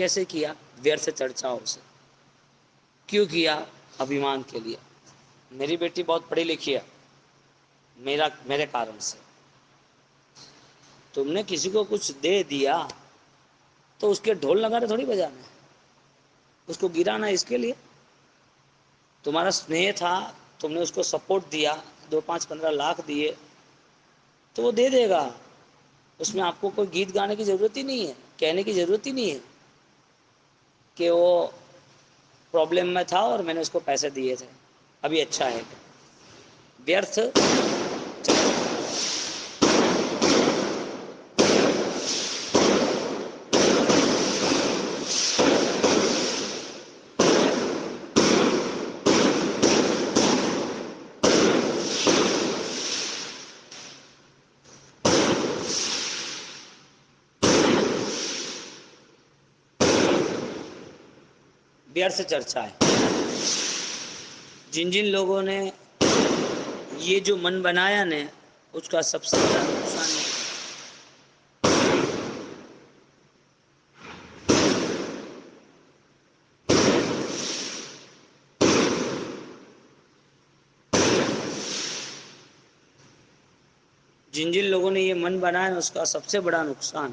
کیسے کیا؟ ویرتھ چرچاؤں سے. کیوں کیا؟ ابھیمان کے لیے. میری بیٹی بہت پڑھی لکھی ہے، میرے کارن سے. تم نے کسی کو کچھ دے دیا تو اس کے ڈھول نگاڑے تھوڑی بجانا ہے، اس کو گرانا ہے. اس کے لیے تمہارا اسنیہ تھا، تم نے اس کو سپورٹ دیا، 2 5 15 لاکھ دیے تو وہ دے دے گا. اس میں آپ کو کوئی گیت گانے کی ضرورت ہی نہیں ہے، کہنے کی ضرورت ہی نہیں ہے کہ وہ پرابلم میں تھا اور میں نے اس کو پیسے دیے تھے. ابھی اچھا ہے. ویرتھ ویرتھ چرچا ہے. جن لوگوں نے یہ جو من بنایا نا، اس کا سب سے بڑا نقصان ہے. جن لوگوں نے یہ من بنایا اس کا سب سے بڑا نقصان،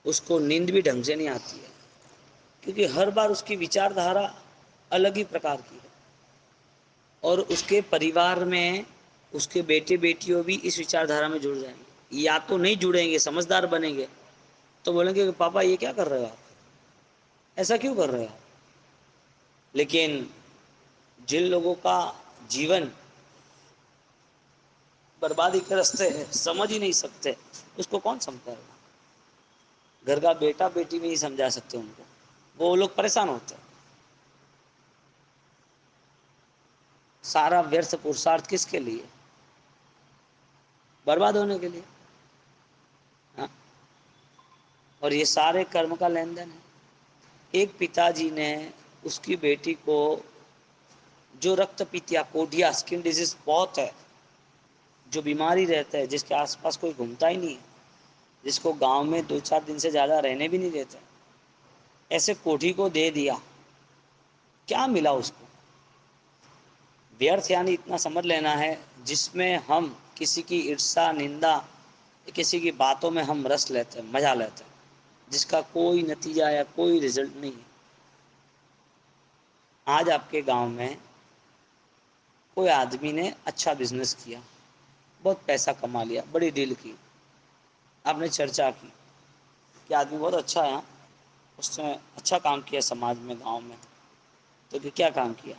اس کو نیند بھی ڈھنگ سے نہیں آتی ہے، کیونکہ ہر بار اس کی وچار دھارا الگ ہی پرکار کی ہے. اور اس کے پریوار میں اس کے بیٹے بیٹیوں بھی اس وچار دھارا میں جڑ جائیں گے. یا تو نہیں جڑیں گے، سمجھدار بنیں گے تو بولیں گے کہ پاپا یہ کیا کر رہے ہو آپ، ایسا کیوں کر رہے ہو. لیکن جن لوگوں کا جیون بربادی کے رستے ہیں، سمجھ ہی نہیں سکتے، اس کو کون سمجھائے گا. گھر کا بیٹا بیٹی بھی نہیں سمجھا سکتے ان کو، وہ لوگ پریشان ہوتے ہیں. سارا ویرتھ پرسارتھ کس کے لیے؟ برباد ہونے کے لیے. ہاں؟ اور یہ سارے کرم کا لین دین ہے. ایک پتا جی نے اس کی بیٹی کو جو رکت پیتیا کوڈیا اسکن ڈیزیز بہت ہے، جو بیماری رہتا ہے، جس کے آس پاس کوئی گھومتا ہی نہیں ہے، جس کو گاؤں میں 2 4 دن سے زیادہ رہنے بھی نہیں دیتے، ایسے کوٹھی کو دے دیا. کیا ملا اس کو؟ ویرتھ یعنی اتنا سمجھ لینا ہے جس میں ہم کسی کی عرصا نندا، کسی کی باتوں میں ہم رس لیتے ہیں، مزہ لیتے ہیں، جس کا کوئی نتیجہ یا کوئی رزلٹ نہیں ہے. آج آپ کے گاؤں میں کوئی آدمی نے اچھا بزنس کیا، بہت پیسہ کما لیا، بڑی ڈیل کی، آپ نے چرچا کی کہ آدمی بہت اچھا ہے، اس نے اچھا کام کیا سماج میں، گاؤں میں. تو کہ کیا کام کیا؟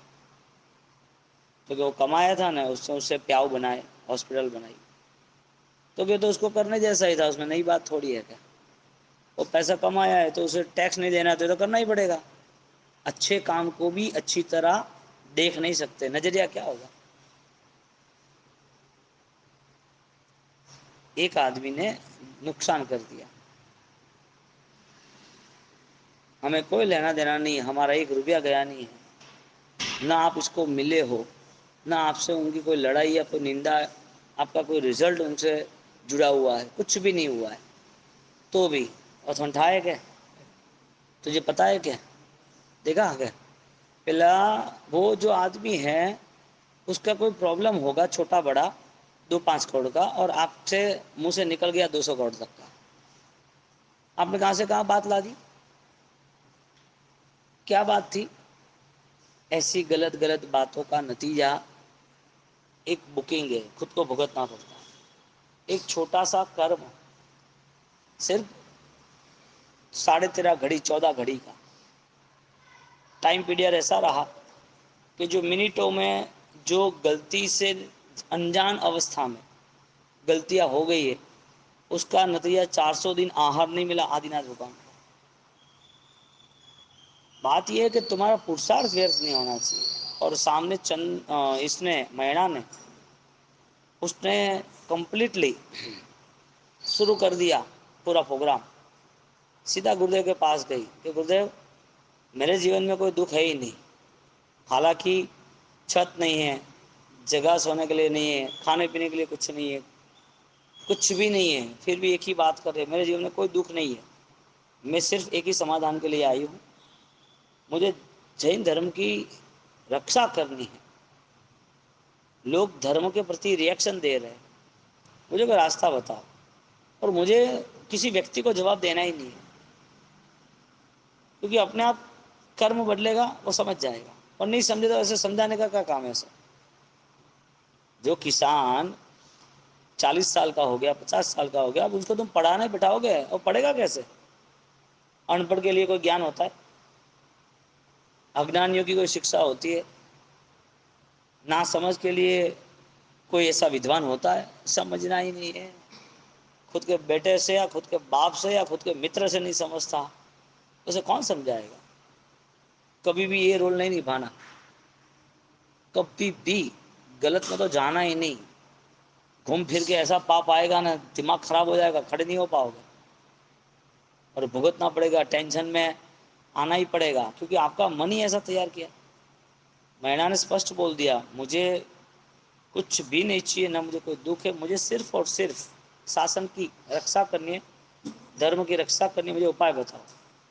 تو کہ وہ کمایا تھا نا، اس سے پیاؤ بنائے، ہاسپٹل بنائی. تو کہ تو اس کو کرنے جیسا ہی تھا، اس میں نئی بات تھوڑی ہے. کہ وہ پیسہ کمایا ہے تو اسے ٹیکس نہیں دینا تو کرنا ہی پڑے گا. اچھے کام کو بھی اچھی طرح دیکھ نہیں سکتے، نظریہ کیا ہوگا. ایک آدمی نے نقصان کر دیا، ہمیں کوئی لینا دینا نہیں ہے، ہمارا 1 روپیہ گیا نہیں ہے، نہ آپ اس کو ملے ہو، نہ آپ سے ان کی کوئی لڑائی یا کوئی نندا ہے، آپ کا کوئی رزلٹ ان سے جڑا ہوا ہے، کچھ بھی نہیں ہوا ہے. تو بھی اور ٹھائے گئے. تجھے پتا ہے کیا دیکھا کیا پہلا وہ جو آدمی ہے اس کا کوئی پرابلم ہوگا چھوٹا بڑا 2 5 کروڑ کا، اور آپ سے منہ سے نکل گیا 200 کروڑ تک کا. آپ نے کہاں سے کہاں بات لا دی؟ کیا بات تھی؟ ایسی غلط غلط باتوں کا نتیجہ ایک بکنگ ہے، خود کو بھگتنا پڑتا ہے. ایک چھوٹا سا کرم، صرف 13.5 گھڑی 14 گھڑی کا ٹائم پیریڈ ایسا رہا کہ جو منٹوں میں جو غلطی سے انجان اوستھا میں غلطیاں ہو گئی ہے، اس کا نتیجہ 400 دن آہار نہیں ملا، آدی ناتھ رکا. بات یہ ہے کہ تمہارا پرسارتھ ویرتھ نہیں ہونا چاہیے. اور سامنے اس نے مینا نے اس نے کمپلیٹلی شروع کر دیا پورا پروگرام. سیدھا گردیو کے پاس گئی کہ گردیو میرے جیون میں کوئی دکھ ہے ہی نہیں، حالانکہ چھت نہیں ہے، جگہ سونے کے لیے نہیں ہے، کھانے پینے کے لیے کچھ نہیں ہے، کچھ بھی نہیں ہے، پھر بھی ایک ہی بات کر رہے میرے جیون میں کوئی دکھ نہیں ہے. میں صرف ایک ہی سمادھان کے لیے آئی ہوں، مجھے جین دھرم کی رکشا کرنی ہے۔ لوگ دھرم کے پرتی ریئیکشن دے رہے ہیں، مجھے کوئی راستہ بتاؤ، اور مجھے کسی ویکتی کو جواب دینا ہی نہیں ہے، کیونکہ اپنے آپ کرم بدلے گا وہ سمجھ جائے گا، اور نہیں سمجھے تو ایسے سمجھانے کا کیا کام ہے سر؟ جو کسان 40 سال کا ہو گیا، 50 سال کا ہو گیا، اب اس کو تم پڑھانے بٹھاؤ گے اور پڑھے گا کیسے؟ ان پڑھ کے لیے کوئی گیان ہوتا ہے؟ اجنانیوں کی کوئی شکشا ہوتی ہے؟ نہ سمجھ کے لیے کوئی ایسا ودوان ہوتا ہے؟ سمجھنا ہی نہیں ہے، خود کے بیٹے سے یا خود کے باپ سے یا خود کے متر سے نہیں سمجھتا، اسے کون سمجھائے گا؟ کبھی بھی یہ رول نہیں نبھانا، کبھی بھی غلط میں تو جانا ہی نہیں، گھوم پھر کے ایسا پاپ آئے گا نا، دماغ خراب ہو جائے گا، کھڑے نہیں ہو پاؤ گے، اور بھگتنا پڑے گا، ٹینشن میں آنا ہی پڑے گا، کیونکہ آپ کا من ہی ایسا تیار کیا۔ مینا نے اسپشٹ بول دیا، مجھے کچھ بھی نہیں چاہیے، نہ مجھے کوئی دکھ ہے، مجھے صرف اور صرف شاسن کی رکشا کرنی ہے، دھرم کی رکشا کرنی ہے، مجھے اپائے بتاؤ۔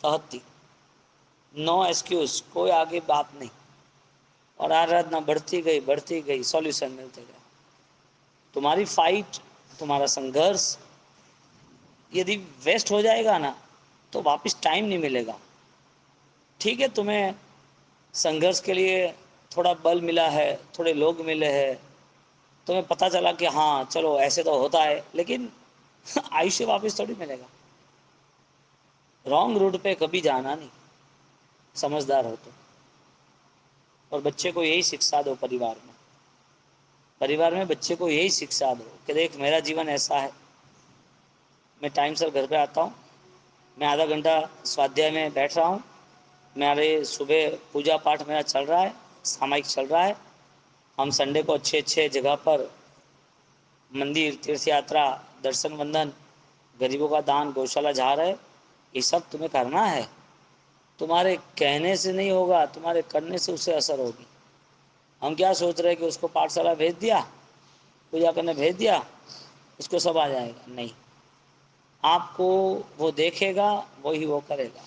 تحتی، نو ایکسکیوز، کوئی آگے بات نہیں، اور آرادھنا بڑھتی گئی، سولوشن ملتے گئے۔ تمہاری فائٹ، تمہارا سنگھرش یدی ویسٹ ہو جائے گا نا تو واپس ٹائم نہیں ملے گا۔ ٹھیک ہے، تمہیں سنگھرش کے لیے تھوڑا بل ملا ہے، تھوڑے لوگ ملے ہیں، تمہیں پتہ چلا کہ ہاں چلو ایسے تو ہوتا ہے، لیکن آیوشیہ واپس تھوڑی ملے گا۔ رانگ روٹ پہ کبھی جانا نہیں، سمجھدار ہو تو۔ اور بچے کو یہی سکھا دو، پریوار میں بچے کو یہی سکھا دو کہ دیکھ میرا جیون ایسا ہے، میں ٹائم سے گھر پہ آتا ہوں، میں آدھا گھنٹہ سوادھیائے میں بیٹھ رہا ہوں، میرے صبح پوجا پاٹھ میرا چل رہا ہے، سامائک چل رہا ہے، ہم سنڈے کو اچھے جگہ پر مندر، تیرتھ یاترا، درشن بندن، غریبوں کا دان، گوشالہ جا رہے، یہ سب تمہیں کرنا ہے۔ تمہارے کہنے سے نہیں ہوگا، تمہارے کرنے سے اسے اثر ہوگی۔ ہم کیا سوچ رہے ہیں کہ اس کو پاٹھ شالا بھیج دیا، پوجا کرنے بھیج دیا، اس کو سب آ جائے گا، نہیں، آپ کو وہ دیکھے گا، وہی وہ کرے گا۔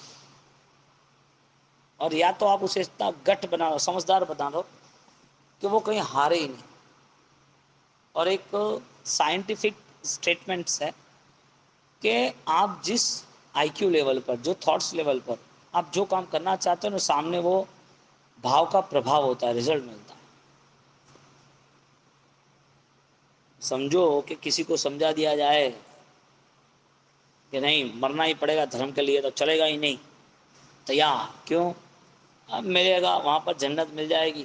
اور یا تو آپ اسے اتنا گٹ بنا دو، سمجھدار بنا دو کہ وہ کہیں ہارے ہی نہیں۔ اور ایک سائنٹیفک اسٹیٹمنٹس ہے کہ آپ جس آئی کیو لیول پر، جو تھاٹس لیول پر آپ جو کام کرنا چاہتے ہیں نا، سامنے وہ بھاؤ کا پربھاؤ ہوتا ہے، رزلٹ ملتا ہے۔ سمجھو کہ کسی کو سمجھا دیا جائے کہ نہیں مرنا ہی پڑے گا دھرم کے لیے، تو چلے گا ہی نہیں، تیار کیوں؟ اب ملے گا وہاں پر جنت مل جائے گی،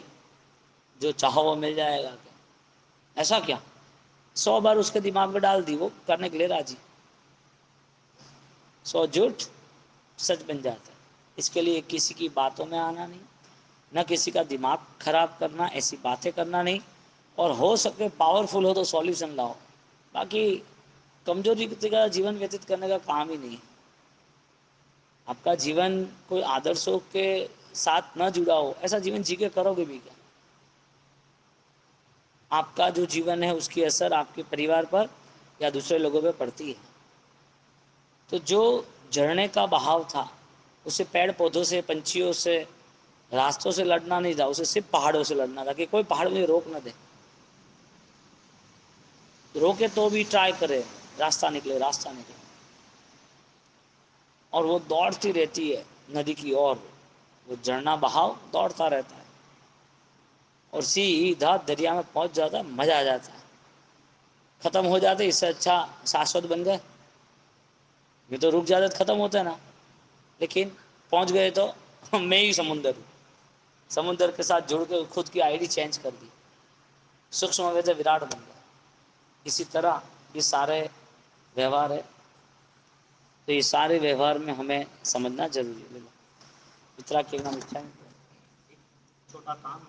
جو چاہو وہ مل جائے گا، ایسا کیا؟ 100 بار اس کے دماغ میں ڈال دی، وہ کرنے کے لیے راضی، 100 جھوٹ سچ بن جاتا ہے۔ اس کے لیے کسی کی باتوں میں آنا نہیں، نہ کسی کا دماغ خراب کرنا، ایسی باتیں کرنا نہیں، اور ہو سکے پاورفل ہو تو سولوشن لاؤ، باقی کمزوری کا جیون ویتت کرنے کا کام ہی نہیں ہے۔ آپ کا جیون کوئی آدرشوں کے ساتھ نہ جڑا ہو، ایسا جیون جی کے کرو گے بھی کیا؟ آپ کا جو جیون ہے اس کی اثر آپ کے پریوار پر یا دوسرے لوگوں پہ پڑتی ہے۔ تو جو جھرنے کا بہاؤ تھا، اسے پیڑ پودوں سے، پنچھیوں سے، راستوں سے لڑنا نہیں تھا، اسے صرف پہاڑوں سے لڑنا تھا، کہ کوئی پہاڑ مجھے روک نہ دے، روکے تو بھی ٹرائی کرے، راستہ نکلے، اور وہ دوڑتی رہتی ہے ندی کی اور، وہ جھرنا بہاؤ دوڑتا رہتا ہے، اور سیدھا دریا میں پہنچ جاتا ہے، مزہ آ جاتا ہے، ختم ہو جاتے، اس سے اچھا شاشوت بن گئے، یہ تو رک جاتے ختم ہوتا ہے نا، لیکن پہنچ گئے تو میں ہی سمندر ہوں، سمندر کے ساتھ جڑ کے خود کی آئی ڈی چینج کر دی، سوکشم ویت وراٹ بن گیا۔ اسی طرح یہ سارے ویوہار ہے، تو یہ سارے ویوہار میں ہمیں سمجھنا ضروری ہے۔ اترا کھیلنا چھوٹا کام